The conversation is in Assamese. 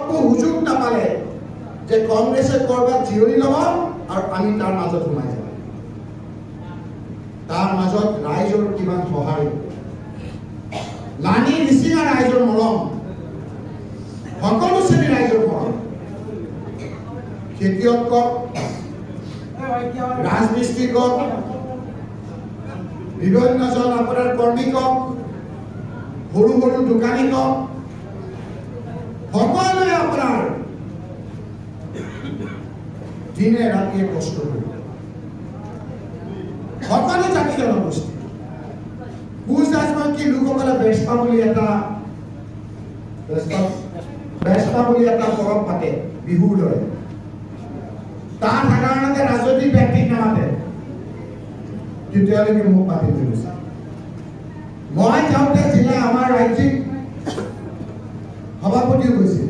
সুযোগ নাপালে যে কংগ্ৰেছে কৰবাত জিৰণি ল'ব আৰু আমি তাৰ মাজত সোমাই যাম। তাৰ মাজত ৰাইজৰ কিমান সহায়, লানি নিচিঙা ৰাইজৰ মৰম, সকলো শ্ৰেণীৰ ৰাইজৰ মৰম, খেতিয়ক কওক, ৰাজমিস্ত্ৰী কওক, বিভিন্নজন আপোনাৰ কৰ্মী কওক, সৰু সৰু দোকানী কওক, সকলোৱে আপোনাৰ দিনে ৰাতিয়ে কষ্ট কৰিব। সকলো জাতি জনগোষ্ঠী কোচ ৰাজবংশী লোকসকলে বেচপা বুলি এটা পৰৱ পাতে বিহুৰ দৰে। তাত সাধাৰণতে ৰাজনৈতিক ব্যক্তিক নামাতে, কিন্তু তেওঁলোকে মোক মাতি লৈ গৈছে। মই যাওঁতে জিলা আমাৰ ৰাজ্যিক সভাপতিও গৈছিল।